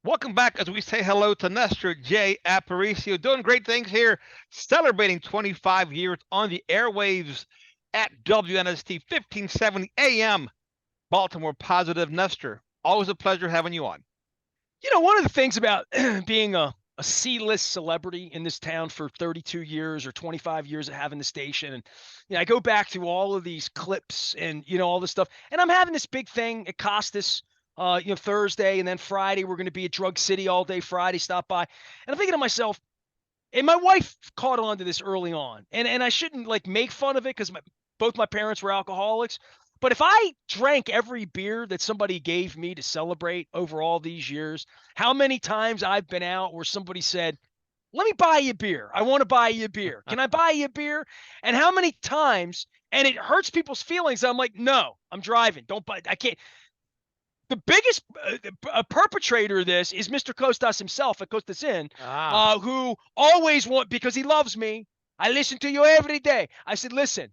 Welcome back as we say hello to Nestor J. Aparicio, doing great things here, celebrating 25 years on the airwaves at WNST 1570 AM, Baltimore Positive. Nestor, always a pleasure having you on. One of the things about being a C-list celebrity in this town for 32 years or 25 years of having the station, and I go back to all of these clips and all this stuff, and I'm having this big thing at Costas, Thursday, and then Friday we're going to be at Drug City all day. Friday, stop by, and I'm thinking to myself, and my wife caught on to this early on, and I shouldn't like make fun of it because both my parents were alcoholics. But if I drank every beer that somebody gave me to celebrate over all these years, how many times I've been out where somebody said, "Let me buy you a beer. I want to buy you a beer. Can I buy you a beer?" And how many times, and it hurts people's feelings. I'm like, "No, I'm driving. Don't buy. I can't." The biggest perpetrator of this is Mr. Costas himself at Costas Inn, who always because he loves me. I listen to you every day. I said, "Listen,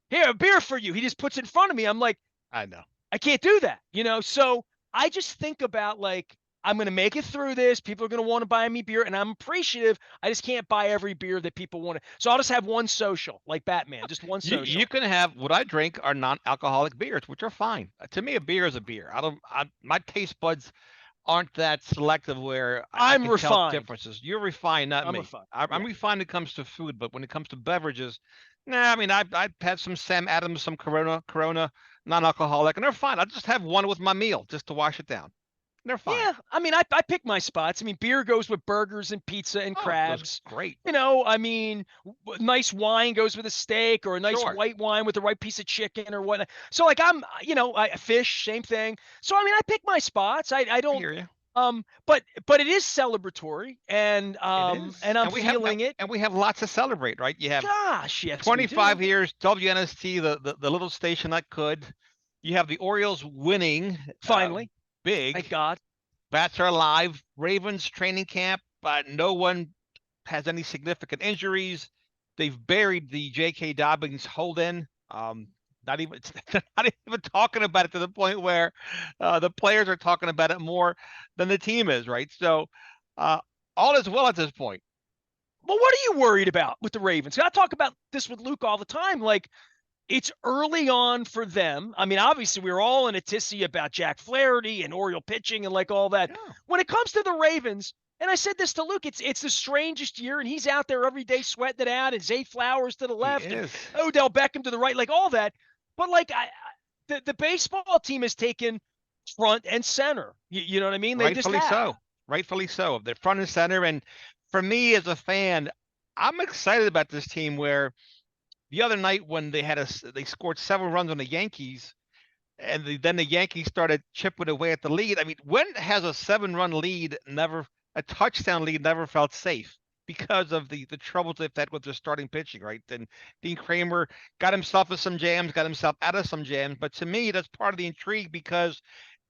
here, a beer for you." He just puts it in front of me. I'm like, I know. I can't do that. So I just think about like, I'm going to make it through this. People are going to want to buy me beer, and I'm appreciative. I just can't buy every beer that people want to. So I'll just have one social, like Batman, just one social. You can have what I drink are non-alcoholic beers, which are fine. To me, a beer is a beer. My taste buds aren't that selective where I I'm can tell refined. differences. You're refined, not I'm me. refined. I'm Yeah. refined when it comes to food, but when it comes to beverages, nah. I mean, I've had some Sam Adams, some Corona, non-alcoholic, and they're fine. I'll just have one with my meal just to wash it down. They're fine. Yeah, I mean, I pick my spots. I mean, beer goes with burgers and pizza and Oh, it goes crabs. great. I mean, nice wine goes with a steak, or a nice Sure. white wine with the right piece of chicken or what. So like I fish, same thing. So I mean, I pick my spots. I I don't hear you. but it is celebratory, and It and is. I'm feeling it. And we have lots to celebrate, right? You have Gosh, yes, we 25 do. years, WNST, the little station that could. You have the Orioles winning Finally, thank big. God. Bats are alive. Ravens training camp. No one has any significant injuries. They've buried the J.K. Dobbins hold-in. Not even not even talking about it to the point where the players are talking about it more than the team is, right? So uh, all is well at this point. Well, what are you worried about with the Ravens? I talk about this with Luke all the time. Like, it's early on for them. I mean, obviously, we were all in a tizzy about Jack Flaherty and Oriole pitching and like all that. Yeah, When it comes to the Ravens, and I said this to Luke, it's the strangest year, and he's out there every day sweating it out, and Zay Flowers to the he left, and is. Odell Beckham to the right, like all that. But like, the baseball team has taken front and center. You know what I mean? They just Rightfully have. so. Rightfully so. They're front and center. And for me as a fan, I'm excited about this team where the other night when they scored 7 runs on the Yankees and then the Yankees started chipping away at the lead. I mean, when has a 7-run lead a touchdown lead never felt safe because of the troubles they've had with their starting pitching, right? And Dean Kramer got himself in some jams, got himself out of some jams. But to me, that's part of the intrigue because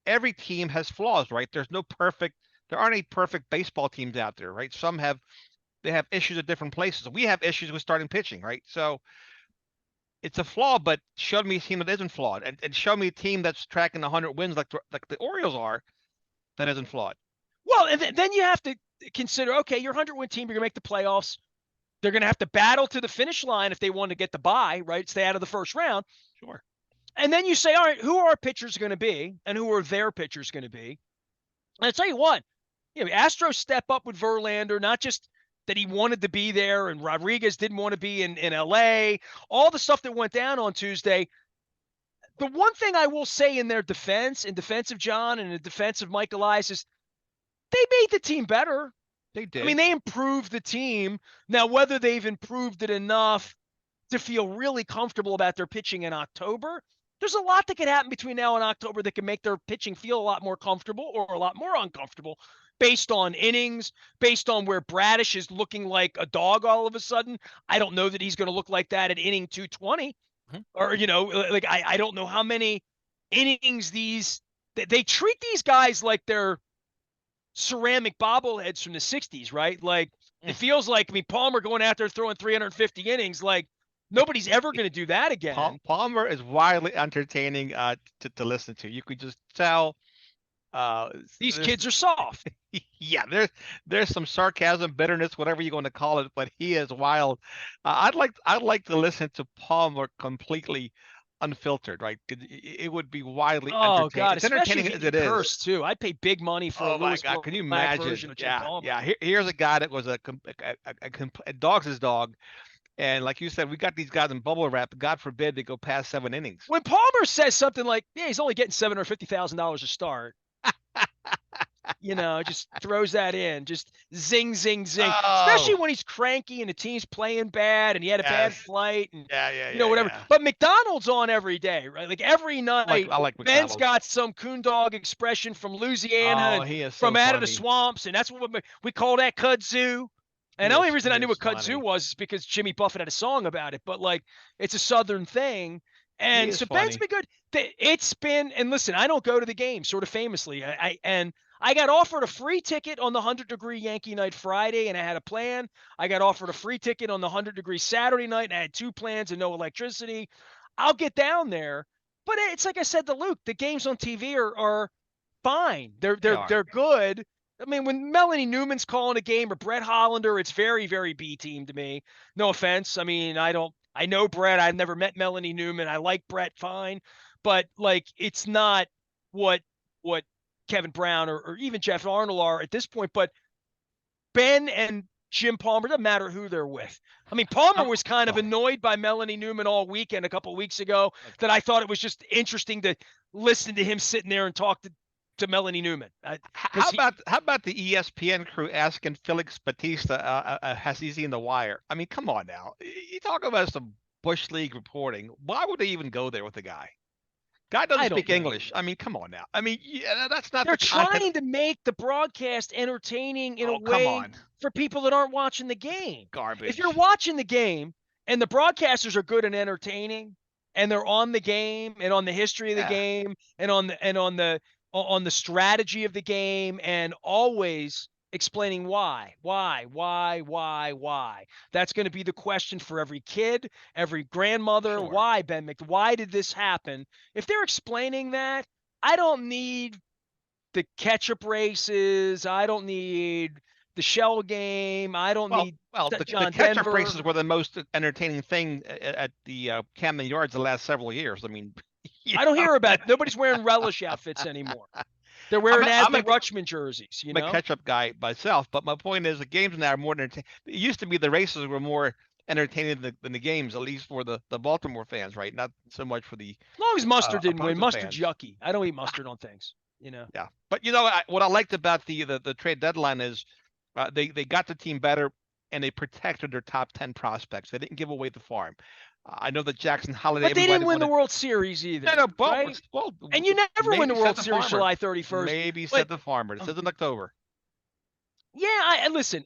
every team has flaws, right? There aren't any perfect baseball teams out there, right? They have issues at different places. We have issues with starting pitching, right? So it's a flaw, but show me a team that isn't flawed, and show me a team that's tracking 100 wins like the Orioles are that isn't flawed. Well, and then you have to consider, okay, your 100-win team, you're going to make the playoffs. They're going to have to battle to the finish line if they want to get the bye, right? Stay out of the first round. Sure. And then you say, all right, who are our pitchers going to be, and who are their pitchers going to be? And I tell you what, Astros step up with Verlander, not just that he wanted to be there, and Rodriguez didn't want to be in LA, all the stuff that went down on Tuesday. The one thing I will say in their defense, in defense of John and in defense of Mike Elias, is they made the team better. They I mean, did. they improved the team. Now, whether they've improved it enough to feel really comfortable about their pitching in October, there's a lot that could happen between now and October that can make their pitching feel a lot more comfortable or a lot more uncomfortable based on innings, based on where Bradish is looking like a dog all of a sudden. I don't know that he's going to look like that at inning 220. Mhm. Or, like I don't know how many innings they treat these guys like they're ceramic bobbleheads from the 60s, right? Like, it feels like, I mean, Palmer going out there throwing 350 innings, like nobody's ever going to do that again. Palmer is wildly entertaining to listen to. You could just tell These there's kids are soft. Yeah, there's some sarcasm, bitterness, whatever you're going to call it, but he is wild. I'd like to listen to Palmer completely unfiltered, right? It would be widely Oh entertaining. God, It's especially entertaining if he as can it is. curse too. I'd pay big money for a Oh my Lewis God, can you Black version imagine? of Jim Yeah, Palmer. yeah. Here's a guy that was a dog's his dog, and like you said, we got these guys in bubble wrap. God forbid they go past 7 innings. When Palmer says something like, "Yeah, he's only getting $750,000 a start," just throws that in, just zing, zing, zing. Especially Oh, when he's cranky and the team's playing bad and he had a bad yes. flight and Yeah, yeah, yeah, whatever. yeah. But McDonald's on every day, right? Like every night, I like Ben's McDonald's. got some coondog expression from Louisiana Oh, and he is from so out of the funny. swamps, and that's what we call that kudzu. And He the only is reason he I knew is what kudzu funny. was is because Jimmy Buffett had a song about it. But like, it's a Southern thing. He And is so Ben's funny. been good. It's been, and listen, I don't go to the game, sort of famously. I got offered a free ticket on the 100-degree Yankee night Friday, and I had a plan. I got offered a free ticket on the 100-degree Saturday night, and I had two plans and no electricity. I'll get down there, but it's like I said to Luke, the games on TV are fine. They're They they're are. they're good. I mean, when Melanie Newman's calling a game or Brett Hollander, it's very, very B team to me. No offense. I mean, I know Brett. I've never met Melanie Newman. I like Brett fine, but like, it's not what Kevin Brown or even Jeff Arnold are at this point. But Ben and Jim Palmer, doesn't matter who they're with. I mean, Palmer Um, was kind of well, annoyed by Melanie Newman all weekend a couple of weeks ago look, that I thought it was just interesting to listen to him sitting there and talk to Melanie Newman. Because how about the ESPN crew asking Felix Batista has he seen The Wire? I mean, come on now. You talk about some bush league reporting. Why would they even go there with the guy? Guy doesn't I don't speak know. English. I mean, come on now. I mean, yeah, that's not They're the content. trying to make the broadcast entertaining in a Oh, come way on, for people that aren't watching the game. If you're garbage. watching the game and the broadcasters are good and entertaining and they're on the game and on the history of the Yeah, game and on the strategy of the game and always explaining why. That's going to be the question for every kid, every grandmother. sure. Why, Ben why did this happen? If they're explaining that, I don't need the ketchup races. I don't need the shell game. I don't Well, need well, the John catch-up races Denver. were the most entertaining thing at the Camden Yards the last several years. I mean, you I don't know, hear about it. Nobody's wearing relish outfits anymore. They're I'm wearing a, I'm Adley a Rutschman jerseys, I'm a ketchup guy myself, but my point is the games now are more entertaining. It used to be the races were more entertaining than the games, at least for the Baltimore fans, right? Not so much for the As long as mustard didn't win. opposing Mustard's fans. yucky. I don't eat mustard on things. Yeah, but what I liked about the trade deadline is they got the team better and they protected their top 10 prospects. They didn't give away the farm. I know that Jackson Holiday, But they everybody didn't win the wanted. World Series No, either, no, right? well, And you never win the maybe said World the Series farmer. July 31st. Maybe said But the farmer. This is in October. yeah, listen.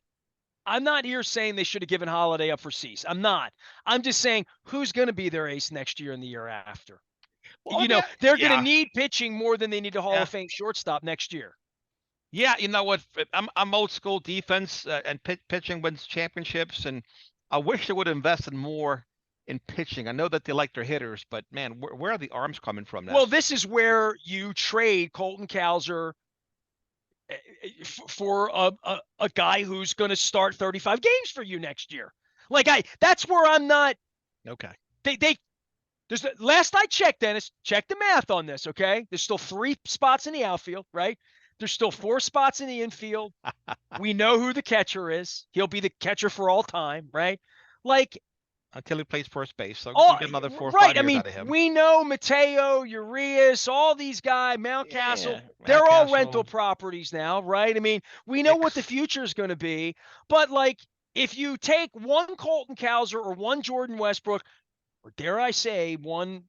I'm not here saying they should have given Holiday up for Cease. I'm not. I'm just saying who's going to be their ace next year and the year after. Well, let me. They're going to Yeah, need pitching more than they need a Hall yeah. of Fame shortstop next year. Yeah, you know what? I'm old school defense and pitching wins championships, and I wish they would have invested more in pitching. I know that they like their hitters, but man, where are the arms coming from, Well, Ness? this is where you trade Colton Cowser for a guy who's going to start 35 games for you next year. That's where I'm not. Okay. There's last I checked, Dennis, check the math on this, okay? There's still 3 spots in the outfield, right? There's still 4 spots in the infield. We know who the catcher is. He'll be the catcher for all time, right? Like, Until he plays first base, so oh, you get another 4 or right. 5 I years mean, out of him. we know Mateo, Urias, all these guys, Mountcastle, Yeah, they're all rental Mountcastle, properties now, right? I mean, we know what the Hicks. future is going to be, but like, if you take one Colton Cowser or one Jordan Westbrook, or dare I say one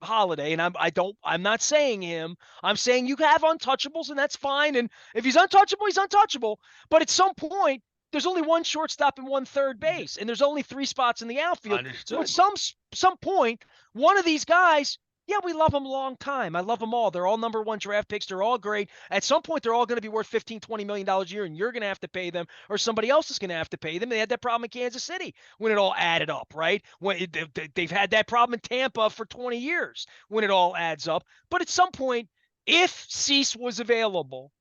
Holiday, and I'm not saying him. I'm saying you have untouchables, and that's fine. And if he's untouchable, he's untouchable. But at some point, there's only one shortstop and one third base, and there's only 3 spots in the outfield. So at Understood. some point, one of these guys, yeah, we love them a long time. I love them all. They're all number 1 draft picks. They're all great. At some point, they're all going to be worth $15-20 million a year, and you're going to have to pay them, or somebody else is going to have to pay them. They had that problem in Kansas City when it all added up, right? When they've had that problem in Tampa for 20 years when it all adds up. But at some point, if Cease was available,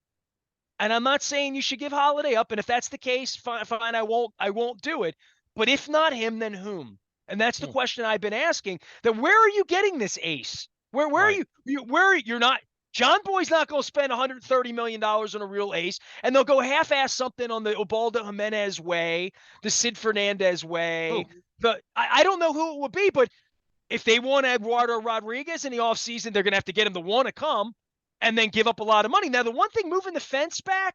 And I'm not saying you should give Holiday up. And if that's the case, fine, fine, I won't do it. But if not him, then whom? And that's the question I've been asking. Then where are you getting this ace? Where are Right. you're not John Boy's not going to spend $130 million on a real ace, and they'll go half-ass something on the Ubaldo Jimenez way, the Sid Fernandez way. Who? I don't know who it would be, but if they want Eduardo Rodriguez in the offseason, they're going to have to get him to want to come and then give up a lot of money. Now, the one thing moving the fence back,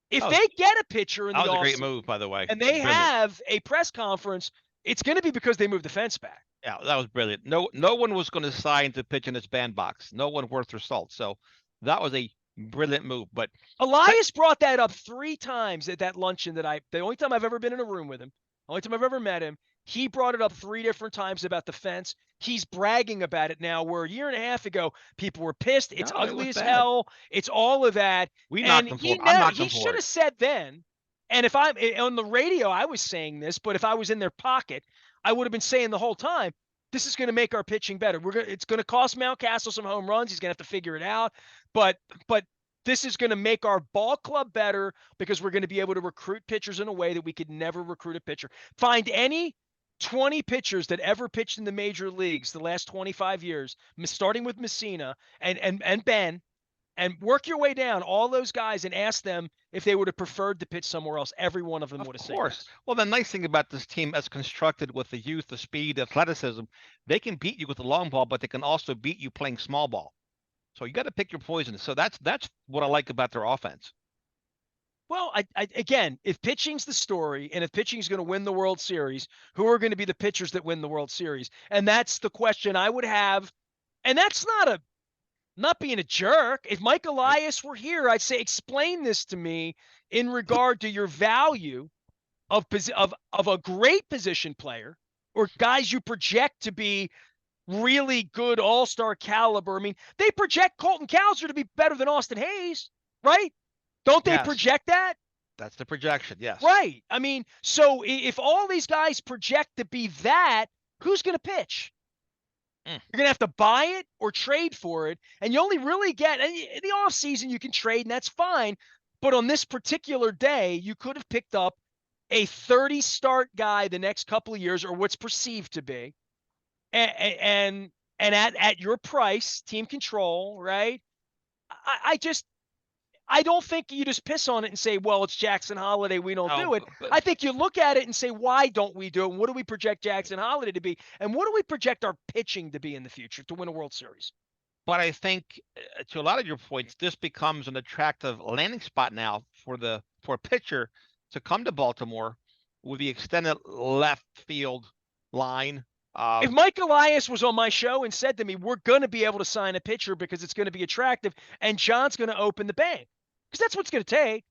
if they get a pitcher in the That was a great offseason move, by the way. and they Brilliant. have a press conference, it's going to be because they moved the fence back. Yeah, that was brilliant. No one was going to sign to pitch in its bandbox. No one worth their salt. So that was a brilliant move. But Elias brought that up 3 times at that luncheon the only time I've ever been in a room with him, only time I've ever met him, he brought it up 3 different times about the fence. He's bragging about it now, where a year and a half ago, people were pissed. It's ugly as hell. It's all of that. We knocked him for it. He should have said then, and if I'm on the radio, I was saying this, but if I was in their pocket, I would have been saying the whole time, this is going to make our pitching better. It's going to cost Mountcastle some home runs. He's going to have to figure it out. But this is going to make our ball club better because we're going to be able to recruit pitchers in a way that we could never recruit a pitcher. Find any 20 pitchers that ever pitched in the major leagues the last 25 years, starting with Messina and Ben, and work your way down all those guys and ask them if they would have preferred to pitch somewhere else. Every one of them would have said yes. Well, the nice thing about this team as constructed with the youth, the speed, the athleticism, they can beat you with the long ball, but they can also beat you playing small ball. So you got to pick your poison. So that's what I like about their offense. Well, again, if pitching's the story, and if pitching is going to win the World Series, who are going to be the pitchers that win the World Series? And that's the question I would have. And that's not being a jerk. If Mike Elias were here, I'd say, explain this to me in regard to your value of a great position player or guys you project to be really good all-star caliber. I mean, they project Colton Cowser to be better than Austin Hayes, right? Don't they project that? That's the projection, yes. Right. I mean, so if all these guys project to be that, who's going to pitch? You're going to have to buy it or trade for it. And you only really get, in the offseason, you can trade, and that's fine. But on this particular day, you could have picked up a 30-start guy the next couple of years, or what's perceived to be, and at your price, team control, right? I don't think you just piss on it and say, well, it's Jackson Holiday, we don't do it. I think you look at it and say, why don't we do it? And what do we project Jackson Holiday to be? And what do we project our pitching to be in the future to win a World Series? But I think, to a lot of your points, this becomes an attractive landing spot now for a pitcher to come to Baltimore with the extended left field line. If Mike Elias was on my show and said to me, we're going to be able to sign a pitcher because it's going to be attractive, and John's going to open the bank, because that's what it's going to take.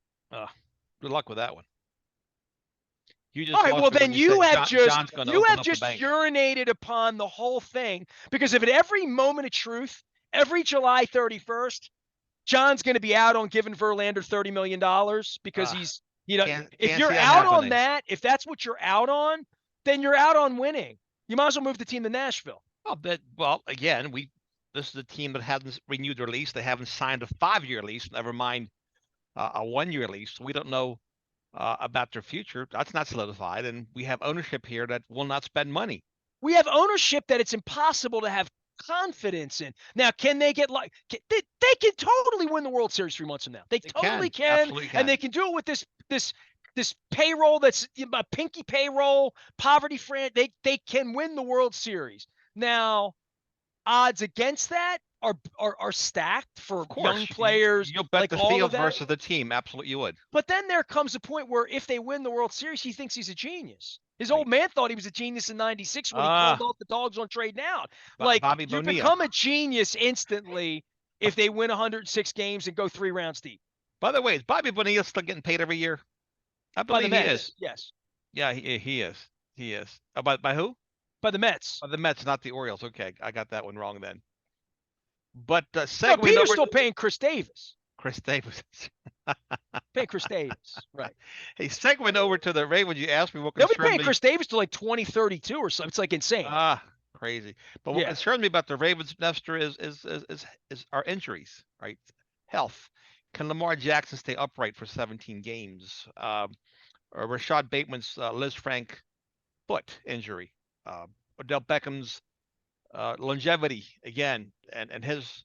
Good luck with that one. All right, well, then you have just urinated upon the whole thing, because if at every moment of truth, every July 31st, John's going to be out on giving Verlander $30 million because he's, if you're out on that, if that's what you're out on, then you're out on winning. You might as well move the team to Nashville. Well, again, this is a team that hasn't renewed their lease. They haven't signed a 5-year lease, never mind a 1-year lease. We don't know about their future. That's not solidified, and we have ownership here that will not spend money. We have ownership that it's impossible to have confidence in. Now, can they get they can totally win the World Series 3 months from now. They totally can, and they can do it with this payroll that's a pinky payroll, poverty friend. They can win the World Series. Now, odds against that are stacked for young players. You'll bet the field versus the team. Absolutely, you would. But then there comes a point where if they win the World Series, he thinks he's a genius. His old man thought he was a genius in '96 when he called off the dogs on trading out. You become a genius instantly if they win 106 games and go 3 rounds deep. By the way, is Bobby Bonilla still getting paid every year? I believe he is. Yes. Yeah, he is. He is. By who? By the Mets. By the Mets, not the Orioles. Okay, I got that one wrong then. But Peter's still paying Chris Davis. Chris Davis. Paying Chris Davis, right. Hey, segueing over to the Ravens, you asked me what concerned me. They'll be paying Chris Davis to like 2032 or something. It's like insane. Crazy. But what concerns me about the Ravens, Nestor, is our injuries, right? Health. Can Lamar Jackson stay upright for 17 games? Or Rashad Bateman's Liz Frank foot injury, Odell Beckham's longevity again, and his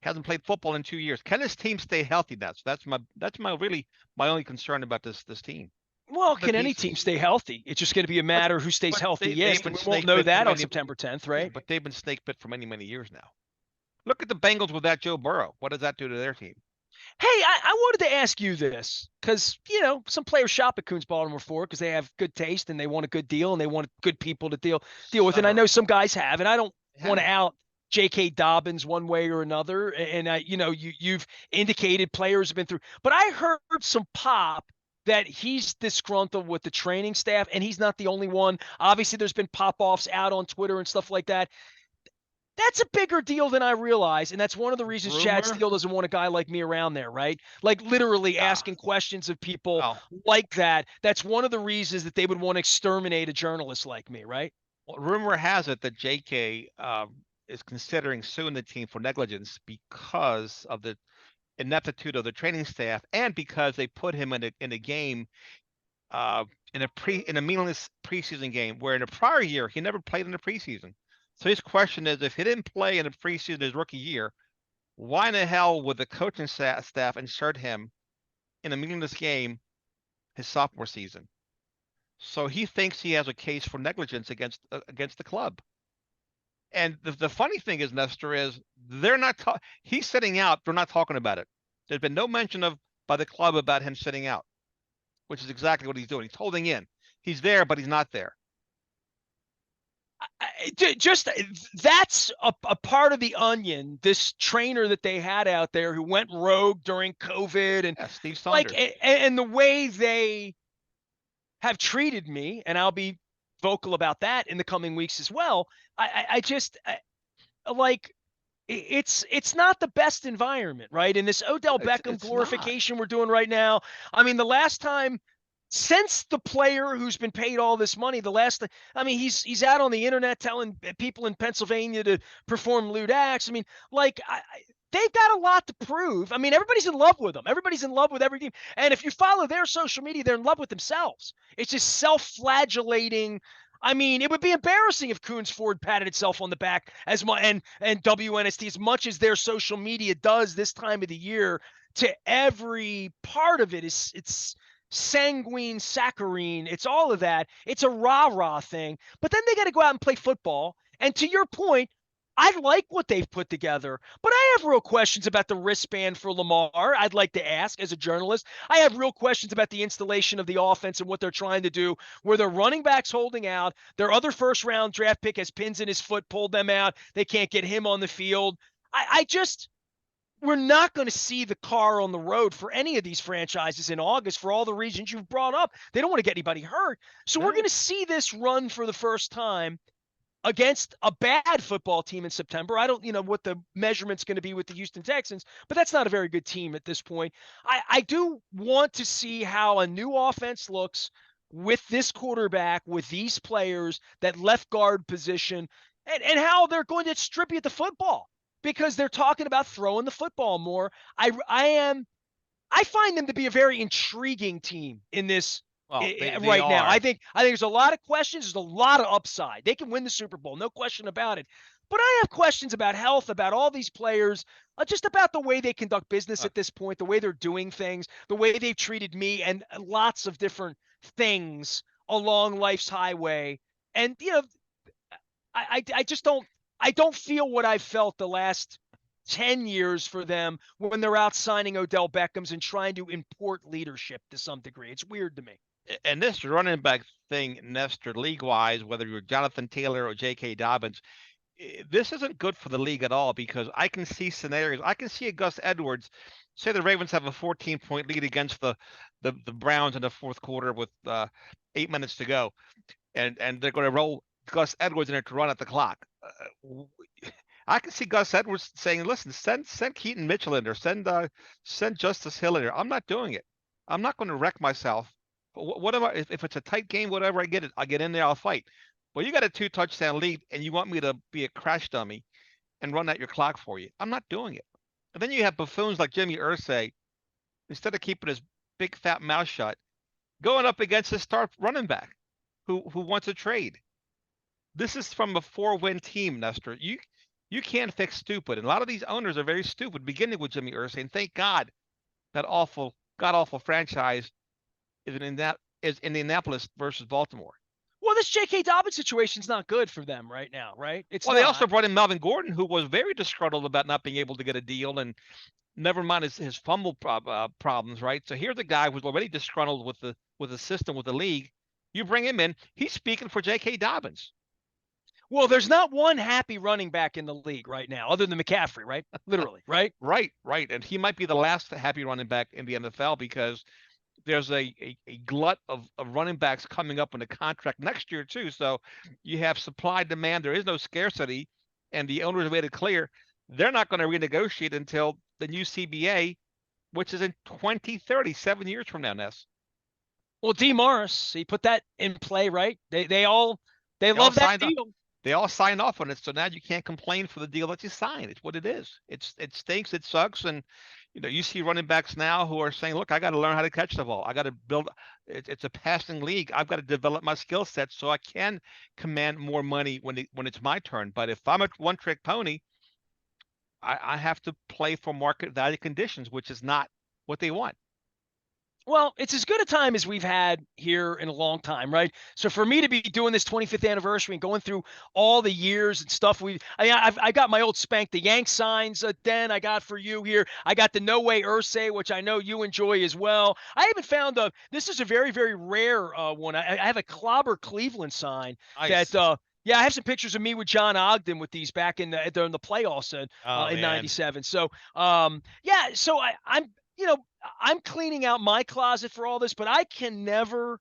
hasn't played football in 2 years. Can this team stay healthy? That's my really my only concern about this team. Well, Other can any team pieces, stay healthy? It's just going to be a but matter who stays but they've healthiest, and been we won't snake know bit for that on many. September 10th, Yeah, right? but they've been snake bit for many years now. Look at the Bengals with that Joe Burrow. What does that do to their team? Hey, I wanted to ask you this because, some players shop at Coons Baltimore Ford because they have good taste and they want a good deal and they want good people to deal with. And I Several know of them some guys have, and I don't want to have. out J.K. Dobbins one way or another. And you've indicated players have been through, but I heard some pop that he's disgruntled with the training staff, and he's not the only one. Obviously, there's been pop-offs out on Twitter and stuff like that. That's a bigger deal than I realize. And that's one of the reasons Chad Rumor, Steele doesn't want a guy like me around there, right? Like literally ah, asking questions of people well, like that. That's one of the reasons that they would want to exterminate a journalist like me, right? rumor has it that J.K. Is considering suing the team for negligence because of the ineptitude of the training staff and because they put him in a game uh, in a meaningless preseason game where in a prior year he never played in the preseason. So his question is, if he didn't play in the preseason his rookie year, why in the hell would the coaching staff insert him in a meaningless game his sophomore season? So he thinks he has a case for negligence against the club. And the funny thing is, Nestor, is they're not. He's sitting out. They're not talking about it. There's been no mention of by the club about him sitting out, which is exactly what he's doing. He's holding in. He's there, but he's not there. Just that's a part of the onion. This trainer that they had out there who went rogue during COVID, and Yeah, Steve like, Saunders. and the way they have treated me, and I'll be vocal about that in the coming weeks as well. I just like it's not the best environment, right? In this Odell Beckham It's not. glorification we're doing right now. I mean, the last time since the player who's been paid all this money, I mean, he's out on the internet telling people in Pennsylvania to perform lewd acts. I mean, like they've got a lot to prove. I mean, everybody's in love with them. Everybody's in love with every team. And if you follow their social media, they're in love with themselves. It's just self-flagellating. I mean, it would be embarrassing if Coons Ford patted itself on the back as much and WNST as much as their social media does this time of the year to every part of it is it's sanguine, saccharine. It's all of that. It's a rah-rah thing. But then they got to go out and play football. And to your point, I like what they've put together, but I have real questions about the wristband for Lamar. I'd like to ask as a journalist. I have real questions about the installation of the offense and what they're trying to do, where their running backs holding out. Their other first round draft pick has pins in his foot, pulled them out. They can't get him on the field. I just, we're not going to see the car on the road for any of these franchises in August for all the reasons you've brought up. They don't want to get anybody hurt. So we're No. going to see this run for the first time against a bad football team in September. I don't, what the measurement's going to be with the Houston Texans, but that's not a very good team at this point. I do want to see how a new offense looks with this quarterback, with these players, that left guard position, and how they're going to distribute the football because they're talking about throwing the football more. I find them to be a very intriguing team in this Well, they right now. I are. think there's a lot of questions. There's a lot of upside. They can win the Super Bowl, no question about it. But I have questions about health, about all these players, just about the way they conduct business Uh, at this point, the way they're doing things, the way they've treated me, and lots of different things along life's highway. And I just don't feel what I've felt the last 10 years for them when they're out signing Odell Beckhams and trying to import leadership to some degree. It's weird to me. and this running back thing, Nestor, league wise, whether you're Jonathan Taylor or J.K. Dobbins, this isn't good for the league at all because I can see scenarios. I can see a Gus Edwards. Say the Ravens have a 14-point lead against the Browns in the fourth quarter with 8 minutes to go, and they're going to roll Gus Edwards in there to run at the clock. I can see Gus Edwards saying, "Listen, send Keaton Mitchell in there, send Justice Hill in there. I'm not doing it. I'm not going to wreck myself. What am I? If it's a tight game, whatever, I get it. I'll get in there. I'll fight. Well, you got a 2 touchdown lead, and you want me to be a crash dummy and run out your clock for you. I'm not doing it. And then you have buffoons like Jimmy Irsay instead of keeping his big fat mouth shut, going up against his star running back who wants a trade. This is from a 4-win team, Nestor. You can't fix stupid. And a lot of these owners are very stupid, beginning with Jimmy Irsay. And thank God that awful, god awful franchise is Indianapolis versus Baltimore. Well, this J.K. Dobbins situation's not good for them right now, right? It's Well, not. they also brought in Melvin Gordon, who was very disgruntled about not being able to get a deal, and never mind his fumble problems, right? So here's a guy who's already disgruntled with the system, with the league. You bring him in, he's speaking for J.K. Dobbins. Well, there's not one happy running back in the league right now, other than McCaffrey, right? Literally, right? Right. And he might be the last happy running back in the NFL because there's a glut of running backs coming up in the contract next year too. So you have supply demand. There is no scarcity, and the owners have made it clear they're not going to renegotiate until the new CBA, which is in 2030, 7 years from now, Ness. Well, D. Morris, he put that in play, right? They all love that deal. They all signed off on it, so now you can't complain for the deal that you signed. It's what it is. It stinks, it sucks, and you see running backs now who are saying, "Look, I got to learn how to catch the ball. I got to build. It's a passing league. I've got to develop my skill set so I can command more money when it's my turn. But if I'm a one-trick pony, I have to play for market value conditions, which is not what they want." Well, it's as good a time as we've had here in a long time, right? So for me to be doing this 25th anniversary and going through all the years and stuff, I got my old Spank the Yank signs then I got for you here. I got the No Way Irsay, which I know you enjoy as well. I haven't found this is a very, very rare one. I have a Clobber Cleveland sign Nice. that, yeah, I have some pictures of me with John Ogden with these back in the playoffs in '97. So, yeah, so I'm cleaning out my closet for all this, but I can never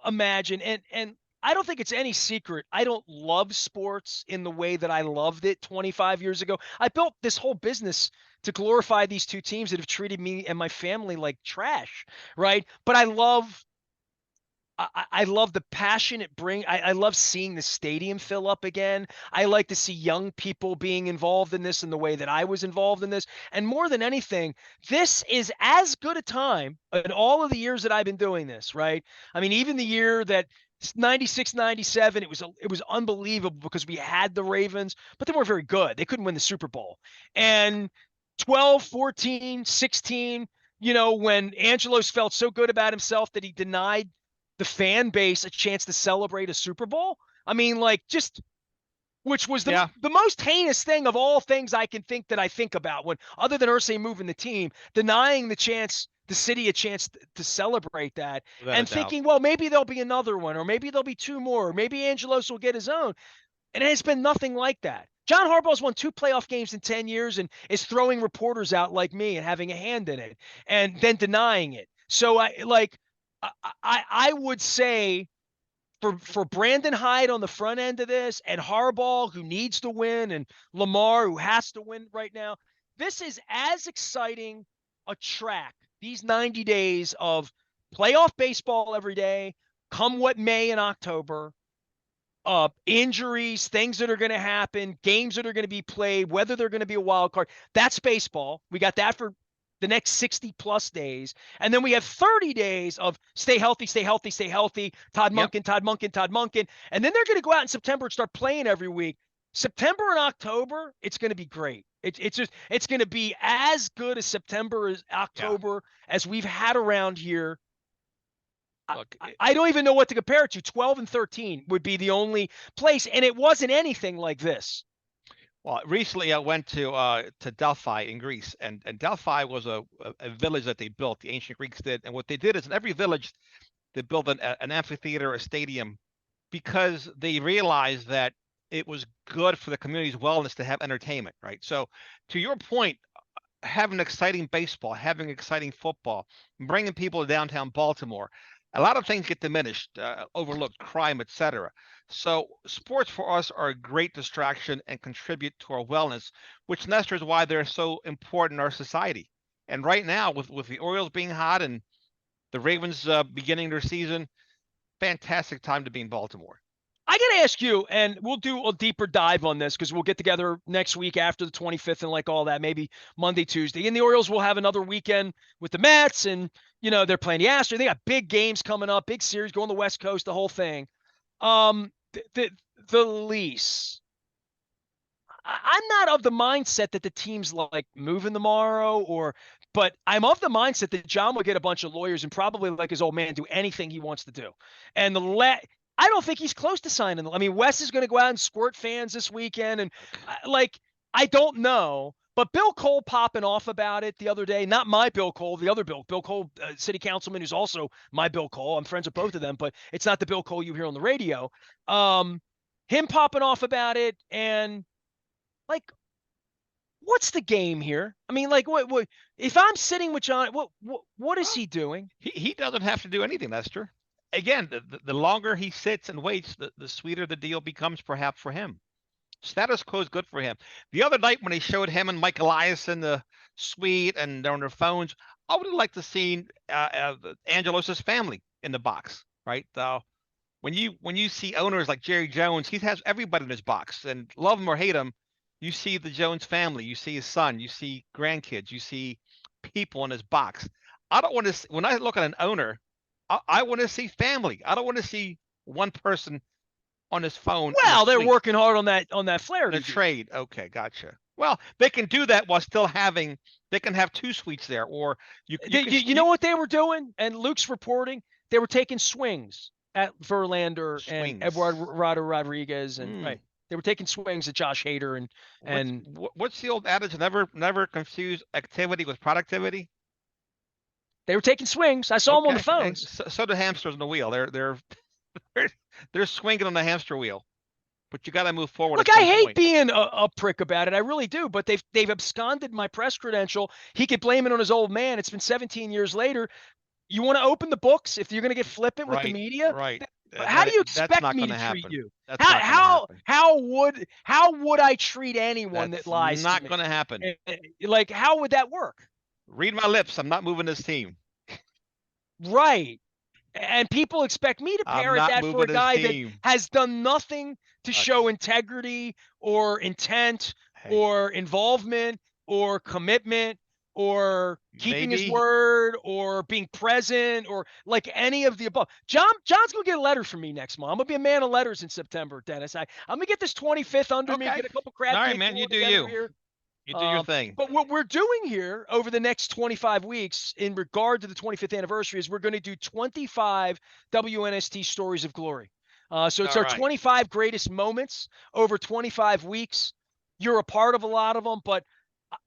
imagine, and I don't think it's any secret. I don't love sports in the way that I loved it 25 years ago. I built this whole business to glorify these two teams that have treated me and my family like trash, right? But I love the passion it brings. I love seeing the stadium fill up again. I like to see young people being involved in this in the way that I was involved in this. And more than anything, this is as good a time in all of the years that I've been doing this, right? I mean, even the year that 96, 97, it was unbelievable because we had the Ravens, but they weren't very good. They couldn't win the Super Bowl. And 12, 14, 16, when Angelos felt so good about himself that he denied the fan base a chance to celebrate a Super Bowl. I mean, like, just which was the most heinous thing of all things I can think that I think about when, other than Irsay moving the team, denying the city a chance to celebrate that. Without a And doubt. thinking, well, maybe there'll be another one, or maybe there'll be two more, or maybe Angelos will get his own. And it's been nothing like that. John Harbaugh's won 2 playoff games in 10 years and is throwing reporters out like me and having a hand in it and then denying it. So I would say for Brandon Hyde on the front end of this, and Harbaugh, who needs to win, and Lamar, who has to win right now, this is as exciting a track, these 90 days of playoff baseball every day, come what may in October, injuries, things that are going to happen, games that are going to be played, whether they're going to be a wild card. That's baseball. We got that for the next 60 plus days. And then we have 30 days of stay healthy, stay healthy, stay healthy. Todd Monken, Todd Monken, Todd Monken. And then they're going to go out in September and start playing every week. September and October, it's going to be great. It's going to be as good as September as October as we've had around here. Look, I don't even know what to compare it to. 12 and 13 would be the only place, and it wasn't anything like this. Well, recently I went to Delphi in Greece, and Delphi was a village that they built. The ancient Greeks did, and what they did is in every village they built an amphitheater, a stadium, because they realized that it was good for the community's wellness to have entertainment, right? So, to your point, having exciting baseball, having exciting football, bringing people to downtown Baltimore, a lot of things get diminished, overlooked, crime, etc. So sports for us are a great distraction and contribute to our wellness, which, Nestor, is why they're so important in our society. And right now, with the Orioles being hot and the Ravens beginning their season, fantastic time to be in Baltimore. I got to ask you, and we'll do a deeper dive on this because we'll get together next week after the 25th and like all that, maybe Monday, Tuesday. And the Orioles will have another weekend with the Mets, and they're playing the Astros. They got big games coming up, big series going to the West Coast, the whole thing. The lease. I'm not of the mindset that the team's like moving tomorrow, but I'm of the mindset that John will get a bunch of lawyers and probably like his old man do anything he wants to do. And I don't think he's close to signing. I mean, Wes is going to go out and squirt fans this weekend, and I don't know. But Bill Cole popping off about it the other day, not my Bill Cole, the other Bill Cole, city councilman, who's also my Bill Cole. I'm friends with both of them, but it's not the Bill Cole you hear on the radio. Him popping off about it, and like, what's the game here? I mean, like, what if I'm sitting with John? What is he doing? He doesn't have to do anything, Nestor. Again, the longer he sits and waits, the sweeter the deal becomes, perhaps, for him. Status quo is good for him. The other night when they showed him and Mike Elias in the suite and they're on their phones, I would have liked to see Angelos' family in the box, right? When you see owners like Jerry Jones, he has everybody in his box, and love him or hate him, you see the Jones family, you see his son, you see grandkids, you see people in his box. I don't want to. When I look at an owner, I want to see family. I don't want to see one person on his phone. Well, they're working hard on that flare. The trade. Okay, gotcha. Well, they can do that while still they can have two suites there, or you know what they were doing? And Luke's reporting, they were taking swings at Verlander and Eduardo Rodriguez, and right. They were taking swings at Josh Hader and what's the old adage? Never confuse activity with productivity. They were taking swings. I saw them on the phones. So do hamsters on the wheel. They're swinging on the hamster wheel. But you got to move forward. Look, I hate being a prick about it. I really do. But they've absconded my press credential. He could blame it on his old man. It's been 17 years later. You want to open the books if you're going to get flippant with the media? Right. How do you expect me to treat you? How would I treat anyone that lies? Not going to happen. Like, how would that work? Read my lips. I'm not moving this team. Right. And people expect me to parrot that for a guy that has done nothing to show integrity or intent or involvement or commitment or keeping his word or being present or like any of the above. John's going to get a letter from me next month. I'm going to be a man of letters in September, Dennis. I'm going to get this 25th under me, get a couple crap. All right, man, you do you. Here. You do your thing. But what we're doing here over the next 25 weeks in regard to the 25th anniversary is we're going to do 25 WNST stories of glory. So it's our 25 greatest moments over 25 weeks. You're a part of a lot of them, but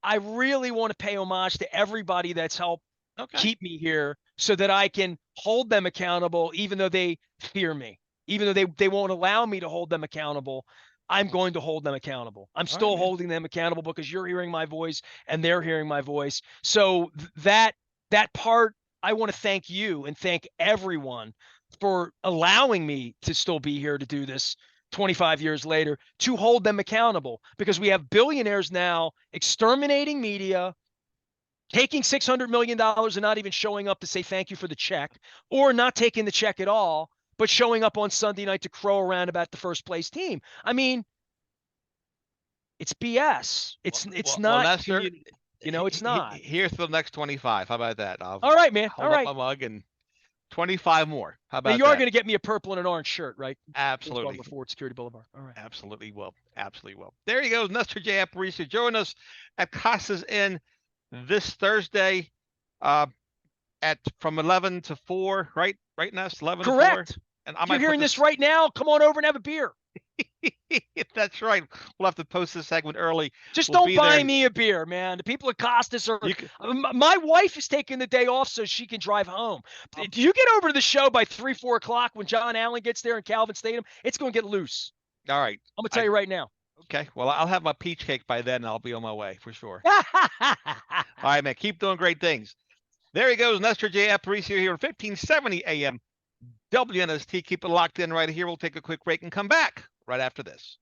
I really want to pay homage to everybody that's helped keep me here so that I can hold them accountable, even though they fear me, even though they won't allow me to hold them accountable. I'm going to hold them accountable. I'm still holding them accountable because you're hearing my voice and they're hearing my voice. So that part, I want to thank you and thank everyone for allowing me to still be here to do this 25 years later, to hold them accountable, because we have billionaires now exterminating media, taking $600 million and not even showing up to say thank you for the check, or not taking the check at all, but showing up on Sunday night to crow around about the first place team. I mean, it's BS. It's not. Nestor, it's not. Here's for the next 25. How about that? All right, man. Hold up my mug and 25 more. How about that? You are going to get me a purple and an orange shirt, right? Absolutely. Before Security Boulevard. All right. Absolutely will. Absolutely will. There you go. Nestor J. Aparicio. Join us at Casas Inn this Thursday from 11 to 4, right? Right, Ness? 11 Correct. to 4. And you're hearing this right now, come on over and have a beer. That's right. We'll have to post this segment early. Just don't buy me a beer, man. The people at Costas are. My wife is taking the day off so she can drive home. Do you get over to the show by 3-4 o'clock when John Allen gets there in Calvin Stadium? It's going to get loose. All right. I'm going to tell you right now. Okay. Well, I'll have my peach cake by then, and I'll be on my way for sure. All right, man. Keep doing great things. There he goes, Nestor J. Aparicio here at 1570 AM. WNST. Keep it locked in right here. We'll take a quick break and come back right after this.